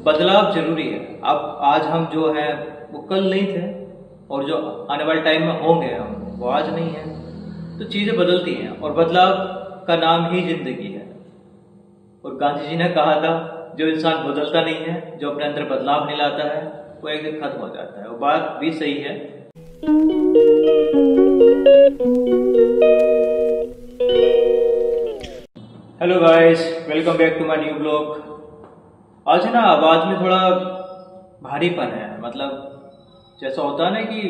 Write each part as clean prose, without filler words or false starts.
बदलाव जरूरी है। अब आज हम जो है वो कल नहीं थे, और जो आने वाले टाइम में होंगे हम वो आज नहीं है। तो चीजें बदलती हैं और बदलाव का नाम ही जिंदगी है। और गांधी जी ने कहा था, जो इंसान बदलता नहीं है, जो अपने अंदर बदलाव नहीं लाता है, वो एक दिन खत्म हो जाता है। वो बात भी सही है। Hello guys, welcome back to my new blog. आज है ना, आवाज में थोड़ा भारीपन है। मतलब जैसा होता है ना कि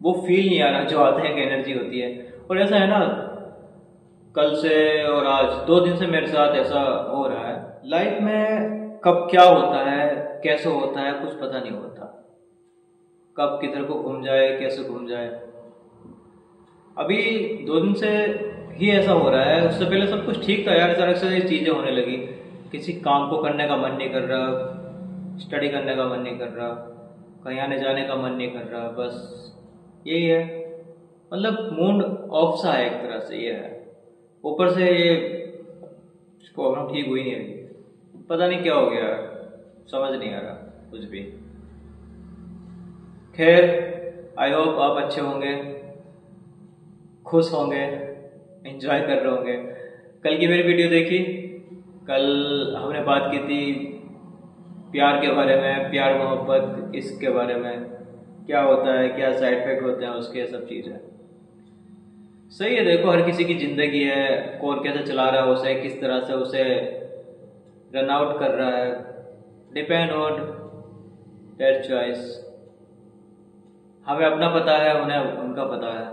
वो फील नहीं आ रहा जो आते हैं, एनर्जी होती है। और ऐसा है ना, कल से और आज 2 दिन से मेरे साथ ऐसा हो रहा है। लाइफ में कब क्या होता है, कैसे होता है, कुछ पता नहीं होता। कब किधर को घूम जाए, कैसे घूम जाए। अभी 2 दिन से ही ऐसा हो रहा है। उससे पहले सब कुछ ठीक था यार। अचानक से ये चीजें होने लगी। किसी काम को करने का मन नहीं कर रहा, स्टडी करने का मन नहीं कर रहा, कहीं आने जाने का मन नहीं कर रहा। बस यही है। मतलब मूड ऑफ सा है एक तरह से। ये है, ऊपर से ये प्रॉब्लम ठीक हुई नहीं रही। पता नहीं क्या हो गया, समझ नहीं आ रहा कुछ भी। खैर, आई होप आप अच्छे होंगे, खुश होंगे, एंजॉय कर रहे होंगे। कल की मेरी वीडियो देखी? कल हमने बात की थी प्यार के बारे में, प्यार मोहब्बत, इसके बारे में, क्या होता है, क्या साइड इफेक्ट होते हैं उसके, सब चीजें। सही है। देखो, हर किसी की जिंदगी है, कौन कैसे चला रहा है उसे, किस तरह से उसे रन आउट कर रहा है, डिपेंड ऑन देयर चॉइस। हमें अपना पता है, उन्हें उनका पता है।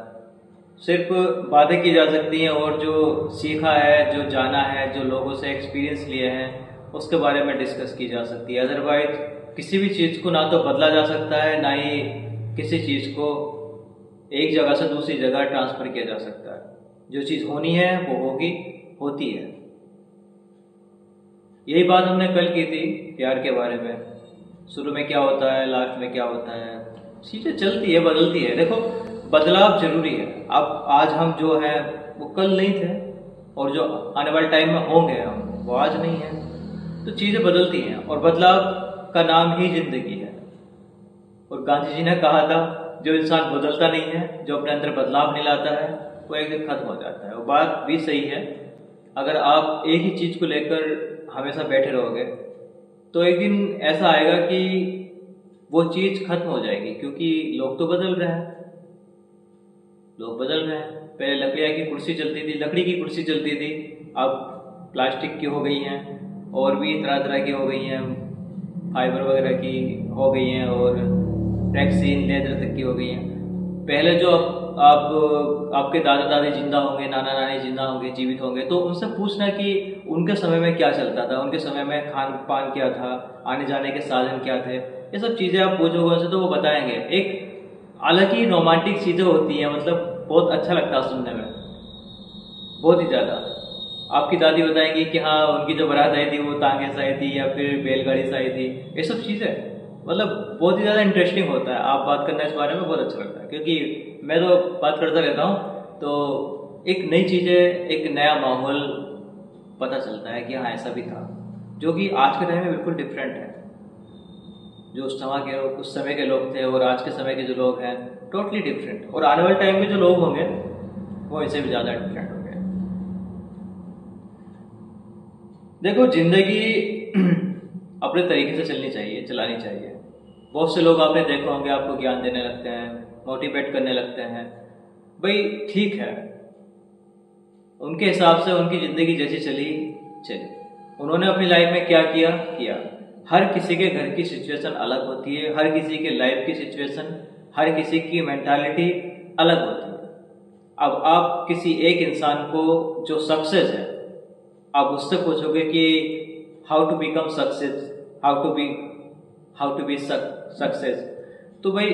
सिर्फ बातें की जा सकती हैं, और जो सीखा है, जो जाना है, जो लोगों से एक्सपीरियंस लिए हैं, उसके बारे में डिस्कस की जा सकती है। अदरवाइज किसी भी चीज को ना तो बदला जा सकता है, ना ही किसी चीज को एक जगह से दूसरी जगह ट्रांसफर किया जा सकता है। जो चीज होनी है वो होगी, होती है। यही बात हमने कल की थी प्यार के बारे में। शुरू में क्या होता है, लास्ट में क्या होता है, चीजें चलती है, बदलती है। देखो, बदलाव जरूरी है। अब आज हम जो है वो कल नहीं थे, और जो आने वाले टाइम में होंगे हम वो आज नहीं है। तो चीजें बदलती हैं और बदलाव का नाम ही जिंदगी है। और गांधी जी ने कहा था, जो इंसान बदलता नहीं है, जो अपने अंदर बदलाव नहीं लाता है, वो एक दिन खत्म हो जाता है। वो बात भी सही है। अगर आप एक ही चीज को लेकर हमेशा बैठे रहोगे, तो एक दिन ऐसा आएगा कि वो चीज खत्म हो जाएगी। क्योंकि लोग तो बदल रहे हैं, लोग बदल रहे हैं। पहले लकड़ियाँ की कुर्सी चलती थी, लकड़ी की कुर्सी चलती थी, अब प्लास्टिक की हो गई हैं, और भी तरह तरह की हो गई हैं, फाइबर वगैरह की हो गई हैं, और टैक्सीन लेदर तक की हो गई हैं। पहले जो आपके दादा दादी जिंदा होंगे, नाना नानी जिंदा होंगे, जीवित होंगे, तो उनसे पूछना कि उनके समय में क्या चलता था, उनके समय में खान पान क्या था, आने जाने के साधन क्या थे। ये सब चीजें आप पूछोगे उनसे तो वो बताएंगे। एक अलग ही रोमांटिक चीजें होती हैं। मतलब बहुत अच्छा लगता है सुनने में, बहुत ही ज्यादा। आपकी दादी बताएंगी कि हाँ, उनकी जो बारात आई थी वो तांगे से आई थी, या फिर बैलगाड़ी से आई थी। ये सब चीजें मतलब बहुत ही ज्यादा इंटरेस्टिंग होता है। आप बात करना इस बारे में बहुत अच्छा लगता है, क्योंकि मैं तो बात करता रहता हूँ। तो एक नई चीजें, एक नया माहौल पता चलता है कि हाँ, ऐसा भी था, जो कि आज के टाइम में बिल्कुल डिफरेंट है। जो उस समय के लोग थे और आज के समय के जो लोग हैं, टोटली डिफरेंट। और आने वाले टाइम में जो लोग होंगे वो इससे भी ज्यादा डिफरेंट होंगे। देखो, जिंदगी अपने तरीके से चलनी चाहिए, चलानी चाहिए। बहुत से लोग आपने देखा होंगे, आपको ज्ञान देने लगते हैं, मोटिवेट करने लगते हैं। भाई ठीक है, उनके हिसाब से उनकी जिंदगी जैसी चली। उन्होंने अपनी लाइफ में क्या किया। हर किसी के घर की सिचुएशन अलग होती है, हर किसी के लाइफ की सिचुएशन, हर किसी की मेंटालिटी अलग होती है। अब आप किसी एक इंसान को जो सक्सेस है, आप उससे पूछोगे कि how to become success, how to be success, तो भाई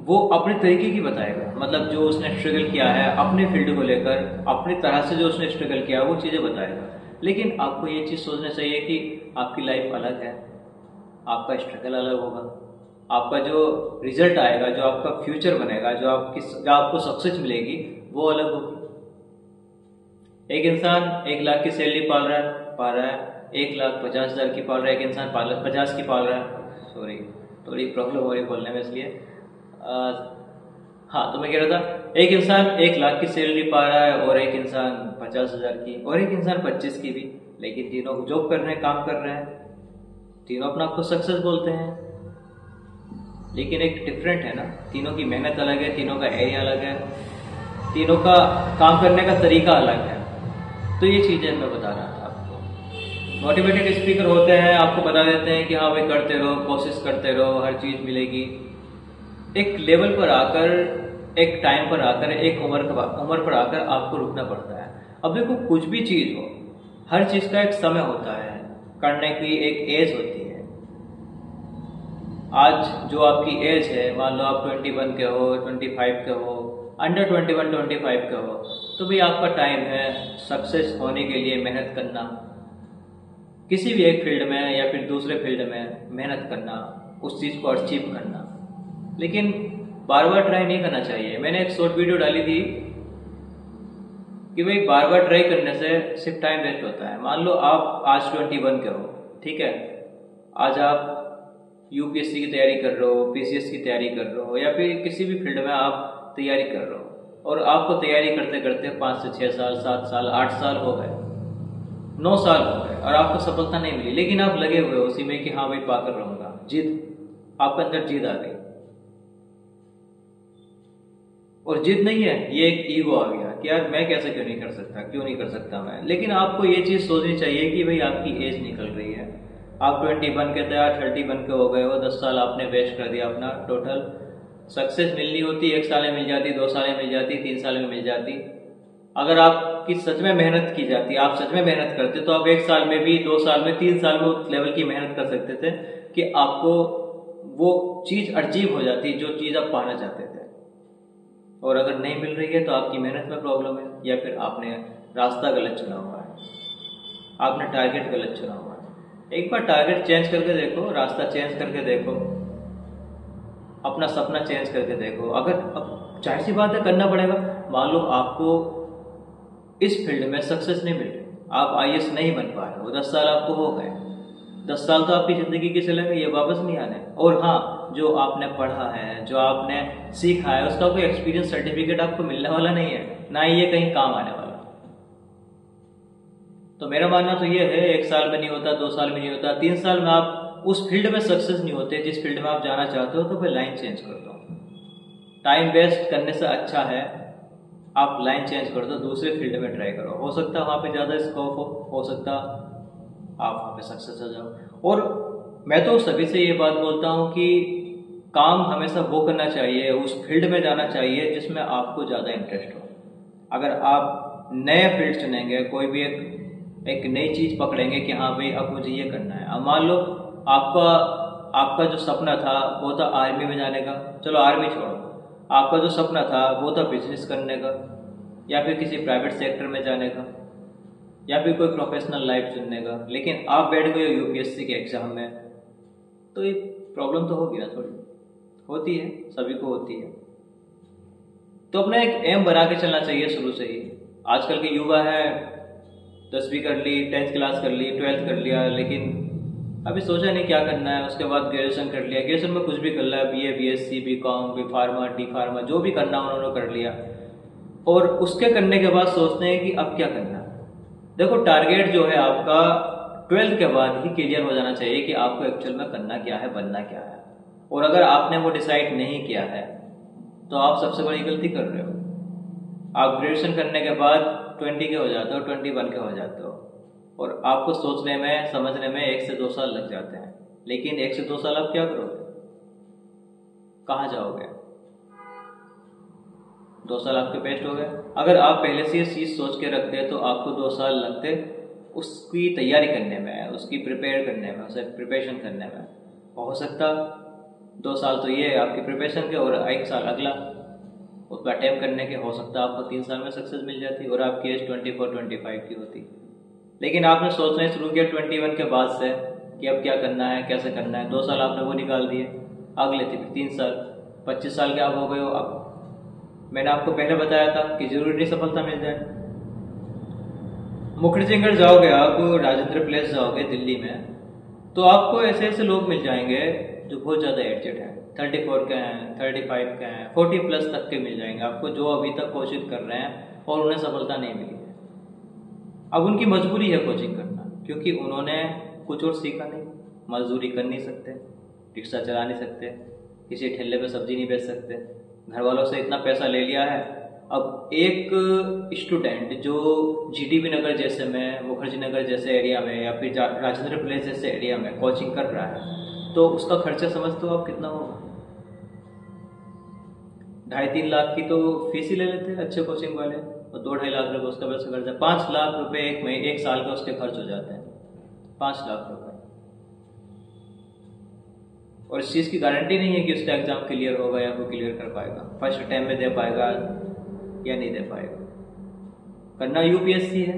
वो अपने तरीके की बताएगा। मतलब जो उसने स्ट्रगल किया है अपने फील्ड को लेकर, अपनी तरह से जो उसने स्ट्रगल किया वो चीजें बताएगा। लेकिन आपको ये चीज सोचना चाहिए कि आपकी लाइफ अलग है, आपका स्ट्रगल अलग होगा, आपका जो रिजल्ट आएगा, जो आपका फ्यूचर बनेगा, जो आपको सक्सेस मिलेगी, वो अलग होगी। एक इंसान 1 लाख की सैलरी पा रहा है, 1,50,000 की पाल रहा है, एक इंसान 50 की पाल रहा है। सॉरी, थोड़ी प्रॉब्लम हो रही बोलने में इसलिए। हाँ, तो मैं कह रहा था एक इंसान 1 लाख की सैलरी पा रहा है और एक इंसान 50,000 की और एक इंसान 25 की भी, लेकिन तीनों जॉब कर रहे हैं, काम कर रहे हैं, तीनों अपना आपको सक्सेस बोलते हैं। लेकिन एक डिफरेंट है ना, तीनों की मेहनत अलग है, तीनों का एरिया अलग है, तीनों का काम करने का तरीका अलग है। तो ये चीजें मैं बता रहा था आपको। मोटिवेटेड स्पीकर होते हैं, आपको बता देते हैं कि हाँ भाई करते रहो, कोशिश करते रहो, हर चीज मिलेगी। एक लेवल पर आकर, एक टाइम पर आकर, एक उम्र पर आकर आपको रुकना पड़ता है। अब देखो, कुछ भी चीज हो, हर चीज का एक समय होता है, करने की एक एज होती है। आज जो आपकी एज है, मान लो आप 21 के हो, 25 के हो, अंडर 21, 25 के हो, तो भाई आपका टाइम है सक्सेस होने के लिए मेहनत करना, किसी भी एक फील्ड में या फिर दूसरे फील्ड में मेहनत करना, उस चीज को अचीव करना। लेकिन बार बार ट्राई नहीं करना चाहिए। मैंने एक शॉर्ट वीडियो डाली थी कि भाई बार बार ट्राई करने से सिर्फ टाइम वेस्ट होता है। मान लो आप आज 21 के हो, ठीक है, आज आप यूपीएससी की तैयारी कर रहे हो, पीसीएस की तैयारी कर रहे हो, या फिर किसी भी फील्ड में आप तैयारी कर रहे हो, और आपको तैयारी करते करते 5 से 6 साल, 7 साल, 8 साल हो गए, 9 साल हो गए और आपको सफलता नहीं मिली, लेकिन आप लगे हुए हो उसी में कि हाँ भाई पाकर रहूंगा, जिद, आपके अंदर जिद आ गई। और जिद नहीं है, ये एक ईगो आ गया कि यार मैं कैसे क्यों नहीं कर सकता, क्यों नहीं कर सकता मैं। लेकिन आपको ये चीज सोचनी चाहिए कि भाई आपकी एज निकल रही है, आप 21 के थे, 30 के हो गए हो, 10 साल आपने वेस्ट कर दिया अपना। टोटल सक्सेस मिलनी होती 1 साल में मिल जाती, 2 साल में मिल जाती, 3 साल में मिल जाती। अगर आपकी सच में मेहनत की जाती, आप सच में मेहनत करते, तो आप 1 साल में भी, 2 साल में, 3 साल में उस लेवल की मेहनत कर सकते थे कि आपको वो चीज अचीव हो जाती जो चीज आप पाना चाहते थे। और अगर नहीं मिल रही है तो आपकी मेहनत में प्रॉब्लम है, या फिर आपने रास्ता गलत चुना हुआ है, आपने टारगेट गलत चुना हुआ है। एक बार टारगेट चेंज करके देखो, रास्ता चेंज करके देखो, अपना सपना चेंज करके देखो। अगर अब जाहिर सी बात है करना पड़ेगा। मान लो आपको इस फील्ड में सक्सेस नहीं मिल रही, आप आईएएस नहीं बन पा रहे हो, 10 साल आपको हो गए, 10 साल तो आपकी जिंदगी के चले गए, ये वापस नहीं आने। और हाँ, जो आपने पढ़ा है, जो आपने सीखा है, उसका कोई एक्सपीरियंस सर्टिफिकेट आपको मिलने वाला नहीं है, ना ही ये कहीं काम आने वाला। तो मेरा मानना तो ये है, 1 साल में नहीं होता, 2 साल में नहीं होता, 3 साल में आप उस फील्ड में सक्सेस नहीं होते जिस फील्ड में आप जाना चाहते हो, तो फिर लाइन चेंज कर दो। टाइम वेस्ट करने से अच्छा है आप लाइन चेंज कर दो, दूसरे फील्ड में ट्राई करो। हो सकता है वहां पे ज्यादा स्कोप हो सकता आप वहां पे सक्सेस हो जाओ। और मैं तो सभी से ये बात बोलता हूँ कि काम हमेशा वो करना चाहिए, उस फील्ड में जाना चाहिए जिसमें आपको ज्यादा इंटरेस्ट हो। अगर आप नए फील्ड चुनेंगे, कोई भी एक नई चीज पकड़ेंगे कि हाँ भाई अब मुझे ये करना है। अब मान लो आपका जो सपना था वो था आर्मी में जाने का, चलो आर्मी छोड़ो, आपका जो सपना था वो था बिजनेस करने का, या फिर किसी प्राइवेट सेक्टर में जाने का, या फिर कोई प्रोफेशनल लाइफ चुनने का, लेकिन आप बैठ गए यूपीएससी के एग्जाम में, तो ये प्रॉब्लम तो होगी ना, थोड़ी होती है, सभी को होती है। तो अपना एक एम बना के चलना चाहिए शुरू से ही। आजकल के युवा है 10वीं कर ली, 10th क्लास कर ली, 12th कर लिया, लेकिन अभी सोचा नहीं क्या करना है। उसके बाद ग्रेजुएशन कर लिया, ग्रेजुएशन में कुछ भी कर लिया, BA, BSc, BCom, B pharma, D pharma, जो भी करना उन्होंने कर लिया। और उसके करने के बाद सोचते हैं कि अब क्या करना है। देखो, टारगेट जो है आपका 12th के बाद ही क्लियर हो जाना चाहिए कि आपको एक्चुअल में करना क्या है, बनना क्या है। और अगर आपने वो डिसाइड नहीं किया है तो आप सबसे बड़ी गलती कर रहे हो। आप ग्रेजुएशन करने के बाद 20 के हो जाते हो, 21 के हो जाते हो, और आपको सोचने में, समझने में 1 से 2 साल लग जाते हैं। लेकिन 1 से 2 साल आप क्या करोगे, कहाँ जाओगे? 2 साल आपके वेस्ट हो गए। अगर आप पहले से ये चीज सोच के रखते तो आपको 2 साल लगते उसकी तैयारी करने में, उसकी प्रिपेयर करने में, उसे प्रिपरेशन करने में। हो सकता 2 साल तो ये आपकी प्रिपरेशन के और 1 साल अगला उसका अटेम्प्ट करने के, हो सकता है आपको 3 साल में सक्सेस मिल जाती और आपकी एज 24-25 की होती। लेकिन आपने सोचना शुरू किया 21 के बाद से कि अब क्या करना है, कैसे करना है। 2 साल आपने वो निकाल दिए, अगले थे 3 साल, 25 साल के आप हो गए हो। अब मैंने आपको पहले बताया था कि जरूरी नहीं सफलता मिल जाए, मुखर्जीनगर जाओगे आप, राजेंद्र प्लेस जाओगे दिल्ली में, तो आपको ऐसे ऐसे लोग मिल जाएंगे जो बहुत ज़्यादा एजड हैं, 34 के हैं, 35 के हैं, 40 प्लस तक के मिल जाएंगे आपको, जो अभी तक कोचिंग कर रहे हैं और उन्हें सफलता नहीं मिली है। अब उनकी मजबूरी है कोचिंग करना, क्योंकि उन्होंने कुछ और सीखा नहीं, मजदूरी कर नहीं सकते, रिक्शा चला नहीं सकते, किसी ठेले पे सब्जी नहीं बेच सकते, घर वालों से इतना पैसा ले लिया है। अब एक स्टूडेंट जो जीटीबी नगर जैसे में, मुखर्जी नगर जैसे एरिया में या फिर राजेंद्र प्लेस जैसे एरिया में कोचिंग कर रहा है, तो उसका खर्चा समझते हो आप कितना होगा? 2.5-3 लाख की तो फीस ही ले लेते हैं अच्छे कोचिंग वाले, और 2-2.5 लाख रुपए उसका पैसा खर्चा, 5 लाख रुपए एक साल के उसके खर्च हो जाते हैं, 5 लाख रुपए। और इस चीज़ की गारंटी नहीं है कि उसका एग्जाम क्लियर होगा या वो क्लियर कर पाएगा, फर्स्ट अटेम्प्ट में दे पाएगा या नहीं दे पाएगा। करना यूपीएससी है,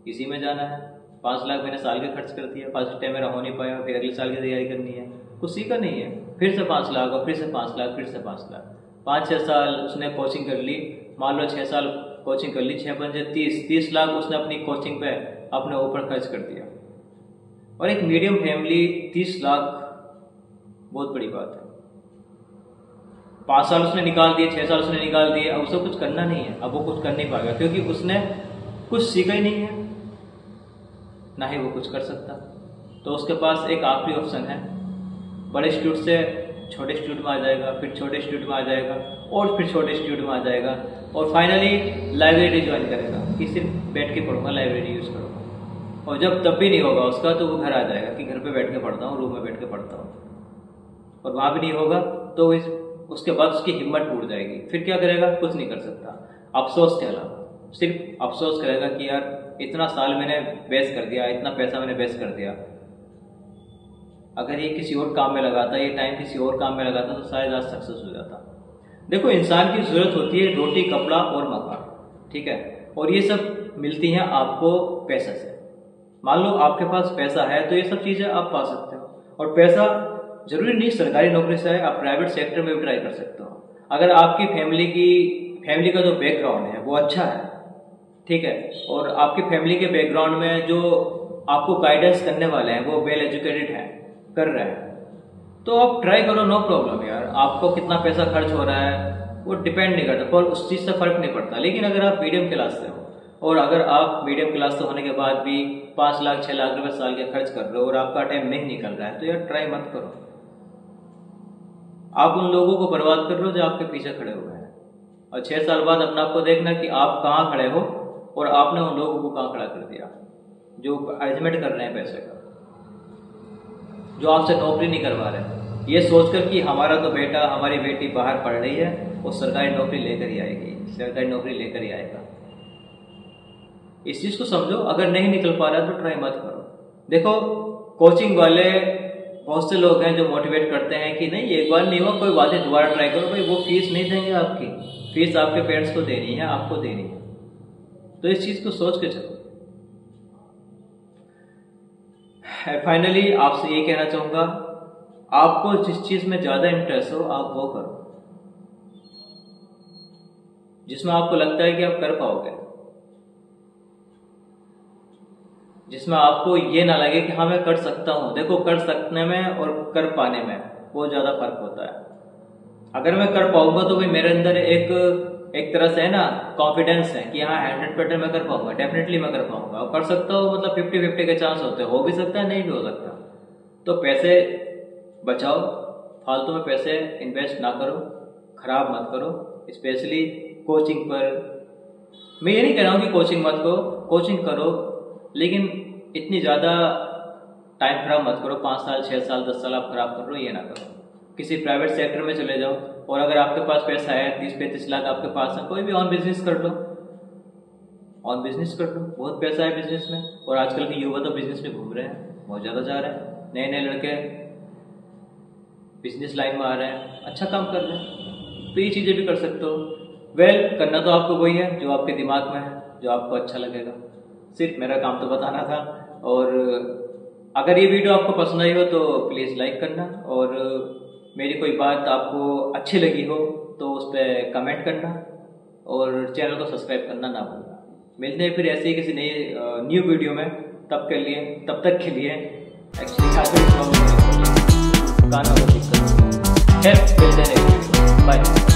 इसी में जाना है, 5 लाख मैंने साल के खर्च कर दिया, फर्स्ट अटेम्प्ट मेरा हो नहीं पाया, फिर अगले साल की तैयारी करनी है, कुछ सीखा नहीं है, फिर से 5 लाख और फिर से 5 लाख, फिर से 5 लाख, 5-6 साल उसने कोचिंग कर ली, मान लो 6 साल कोचिंग कर ली, 6-5 30 लाख उसने अपनी कोचिंग पे अपने ऊपर खर्च कर दिया। और एक मीडियम फैमिली 30 लाख बहुत बड़ी बात है। 5 साल उसने निकाल दिए, 6 साल उसने निकाल दिए, अब उसे कुछ करना नहीं है, अब वो कुछ कर नहीं पाएगा, क्योंकि उसने कुछ सीखा ही नहीं है, ना ही वो कुछ कर सकता। तो उसके पास एक आखिरी ऑप्शन है, बड़े इंस्टीट्यूट से छोटे इंस्टीट्यूट में आ जाएगा, फिर छोटे इंस्टीट्यूट में आ जाएगा, और फिर छोटे इंस्टीट्यूट में आ जाएगा, और फाइनली लाइब्रेरी ज्वाइन करेगा कि सिर्फ बैठ के पढ़ूंगा, लाइब्रेरी यूज करूंगा। और जब तब भी नहीं होगा उसका, तो वो घर आ जाएगा कि घर पे बैठ के पढ़ता हूँ, रूम में बैठ के पढ़ता हूँ, और वहां भी नहीं होगा तो उसके बाद उसकी हिम्मत टूट जाएगी। फिर क्या करेगा? कुछ नहीं कर सकता, अफसोस के अलावा सिर्फ अफसोस करेगा कि यार इतना साल मैंने वेस्ट कर दिया, इतना पैसा मैंने वेस्ट कर दिया, अगर ये किसी और काम में लगाता, ये टाइम किसी और काम में लगाता तो शायद आज सक्सेस हो जाता। देखो, इंसान की जरूरत होती है रोटी, कपड़ा और मकान, ठीक है, और ये सब मिलती हैं आपको पैसे से। मान लो आपके पास पैसा है तो ये सब चीजें आप पा सकते हो, और पैसा जरूरी नहीं सरकारी नौकरी से है, आप प्राइवेट सेक्टर में भी ट्राई कर सकते हो। अगर आपकी फैमिली का जो बैकग्राउंड है वो अच्छा है, ठीक है, और आपकी फैमिली के बैकग्राउंड में जो आपको गाइडेंस करने वाले हैं वो वेल एजुकेटेड हैं, कर रहे हैं, तो आप ट्राई करो, नो प्रॉब्लम यार। आपको कितना पैसा खर्च हो रहा है वो डिपेंड नहीं करता, पर उस चीज से फर्क नहीं पड़ता। लेकिन अगर आप मीडियम क्लास से हो, और अगर आप मीडियम क्लास से होने के बाद भी 5 लाख 6 लाख रुपए साल के खर्च कर रहे हो और आपका टाइम नहीं निकल रहा है, तो यार ट्राई मत करो। आप उन लोगों को बर्बाद कर रहे हो जो आपके पीछे खड़े हुए हैं, और 6 साल बाद अपने आप को देखना कि आप कहाँ खड़े हो और आपने उन लोगों को कहाँ खड़ा कर दिया जो अरेंजमेंट कर रहे हैं पैसे का, जो आपसे नौकरी नहीं करवा रहे, ये सोचकर कि हमारा तो बेटा, हमारी बेटी बाहर पढ़ रही है, वो सरकारी नौकरी लेकर ही आएगी, सरकारी नौकरी लेकर ही आएगा। इस चीज को समझो। अगर नहीं निकल पा रहा तो ट्राई मत करो। देखो, कोचिंग वाले बहुत से लोग हैं जो मोटिवेट करते हैं कि नहीं, एक बार नहीं हुआ कोई बात नहीं, दोबारा ट्राई करो। भाई, वो फीस नहीं देंगे, आपकी फीस आपके पेरेंट्स को देनी है, आपको देनी है। तो इस चीज को सोच के चलो। फाइनली आपसे ये कहना चाहूंगा, आपको जिस चीज में ज्यादा इंटरेस्ट हो आप वो करो, जिसमें आपको लगता है कि आप कर पाओगे, जिसमें आपको ये ना लगे कि हाँ मैं कर सकता हूं। देखो, कर सकने में और कर पाने में बहुत ज्यादा फर्क होता है। अगर मैं कर पाऊंगा तो भाई मेरे अंदर एक तरह से है ना कॉन्फिडेंस है कि हाँ 100% मैं कर पाऊंगा, डेफिनेटली मैं कर पाऊंगा। और कर सकता हूँ मतलब 50-50 के चांस होते हैं, हो भी सकता है, नहीं भी हो सकता। तो पैसे बचाओ, फालतू में पैसे इन्वेस्ट ना करो, खराब मत करो, स्पेशली कोचिंग पर। मैं ये नहीं कह रहा हूँ कि कोचिंग मत करो, कोचिंग करो, लेकिन इतनी ज़्यादा टाइम खराब मत करो। 5 साल 6 साल 10 साल आप खराब कर रहे हो, ये ना करो। किसी प्राइवेट सेक्टर में चले जाओ, और अगर आपके पास पैसा है 30-35 लाख आपके पास है, कोई भी ऑन बिजनेस कर लो, ऑन बिजनेस कर लो, बहुत पैसा है बिजनेस में। और आजकल के युवा तो बिजनेस में घूम रहे हैं, बहुत ज़्यादा जा रहे हैं, नए नए लड़के बिजनेस लाइन में आ रहे हैं, अच्छा काम कर रहे हैं। तो ये चीज़ें भी कर सकते हो। वेल, करना तो आपको वही है जो आपके दिमाग में है, जो आपको अच्छा लगेगा। सिर्फ मेरा काम तो बताना था। और अगर ये वीडियो आपको पसंद आई हो तो प्लीज़ लाइक करना, और मेरी कोई बात आपको अच्छी लगी हो तो उस पर कमेंट करना, और चैनल को सब्सक्राइब करना ना भूलना। मिलते हैं फिर ऐसे ही किसी नई न्यू वीडियो में। तब तक के लिए एक्चुअली गाना बहुत दिक्कत है। मिलते हैं, बाय।